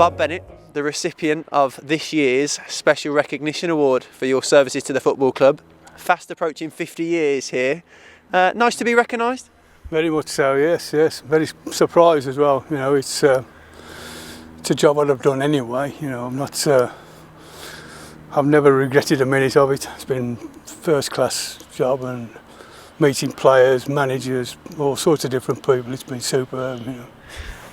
Bob Bennett, the recipient of this year's Special Recognition Award for your services to the football club. Fast approaching 50 years here. Nice to be recognised? Very much so, yes. Very surprised as well. You know, it's a job I've done anyway. You know, I've never regretted a minute of it. It's been first class job, and meeting players, managers, all sorts of different people. It's been superb, you know.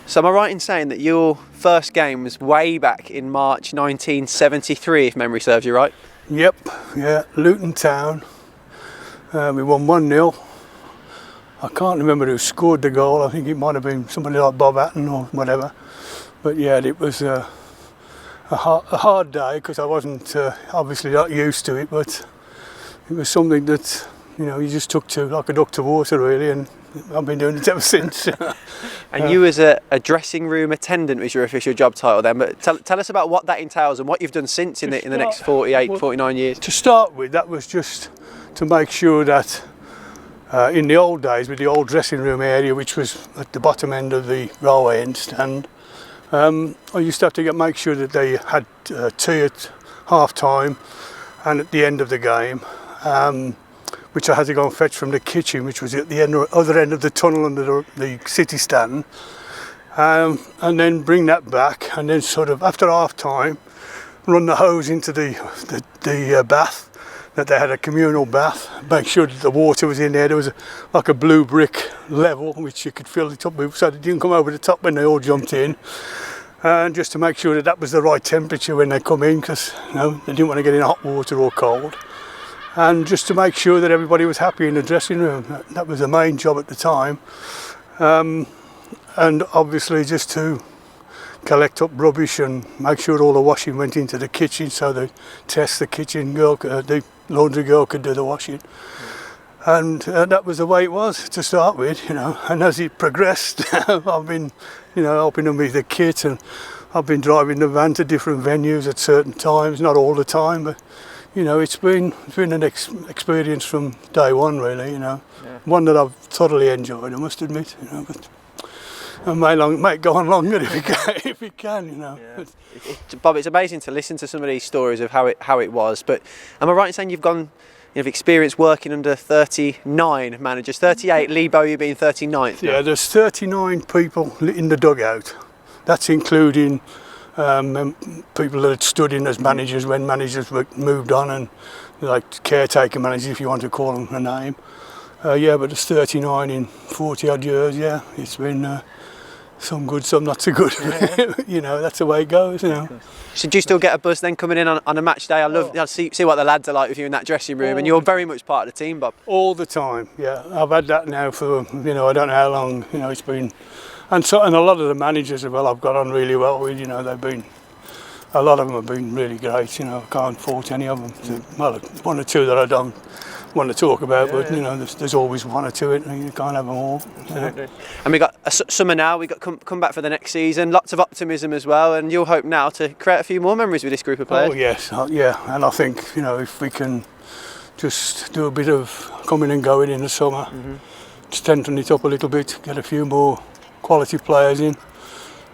So am I right in saying that your first game was way back in March 1973, if memory serves you right? Yep, yeah, Luton Town. We won 1-0. I can't remember who scored the goal. I think it might have been somebody like Bob Hatton or whatever. But yeah, it was a hard day because I wasn't obviously not used to it, but it was something that, you know, you just took to like a duck to water really, and I've been doing it ever since. And you as a dressing room attendant was your official job title then, but tell us about what that entails and what you've done since in the next 49 years. To start with, that was just to make sure that in the old days with the old dressing room area, which was at the bottom end of the railway end stand, I used to have to make sure that they had tea at half time and at the end of the game, which I had to go and fetch from the kitchen, which was at the other end of the tunnel under the city stand, and then bring that back, and then sort of after half time run the hose into the bath, that they had a communal bath, make sure that the water was in there. There was like a blue brick level which you could fill it up with so they didn't come over the top when they all jumped in, and just to make sure that that was the right temperature when they come in, because you know, they didn't want to get in hot water or cold. And just to make sure that everybody was happy in the dressing room. That was the main job at the time. And obviously just to collect up rubbish and make sure all the washing went into the kitchen, so they test the kitchen girl, the laundry girl could do the washing. And that was the way it was to start with, you know. And as it progressed, I've been, you know, helping them with the kit, and I've been driving the van to different venues at certain times, not all the time, but you know, it's been an experience from day one, really. You know, yeah. One that I've thoroughly enjoyed, I must admit. You know, but it may go on longer if it can. You know. Yeah. Bob, it's amazing to listen to some of these stories of how it was. But am I right in saying you've experienced working under 39 managers, 38, Lee Bowyer being 39th? Yeah, there's 39 people in the dugout. That's including people that had stood in as managers when managers were moved on, and like caretaker managers, if you want to call them a name. Yeah, but there's 39 in 40 odd years. Yeah, it's been some good, some not so good. Yeah. You know, that's the way it goes. You know. So do you still get a buzz then coming in on a match day? I see what the lads are like with you in that dressing room, and you're very much part of the team, Bob. All the time. Yeah, I've had that now for I don't know how long. You know, it's been. And a lot of the managers as well I've got on really well with, you know, a lot of them have been really great, you know, I can't fault any of them. Well, one or two that I don't want to talk about, but you know, there's always one or two, and you can't have them all. Absolutely. You know. And we got a summer now, we got come back for the next season, lots of optimism as well, and you'll hope now to create a few more memories with this group of players. Oh yes, yeah, and I think, you know, if we can just do a bit of coming and going in the summer, strengthen it up a little bit, get a few more quality players in,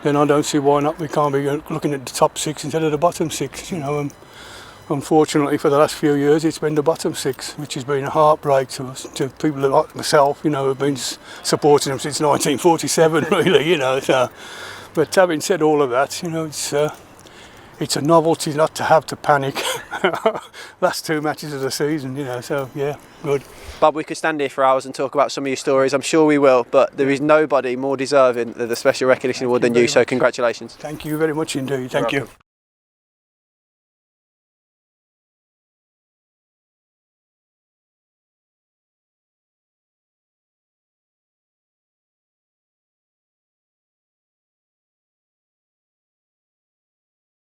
then I don't see why not. We can't be looking at the top six instead of the bottom six, you know. And unfortunately for the last few years it's been the bottom six, which has been a heartbreak to us, to people like myself, you know, who've been supporting them since 1947 really, you know. So, but having said all of that, you know, it's a novelty not to have to panic. Last two matches of the season, you know, so yeah, good. Bob, we could stand here for hours and talk about some of your stories. I'm sure we will, but there is nobody more deserving of the Special Recognition Award than you, so congratulations. Thank you very much indeed. Thank you.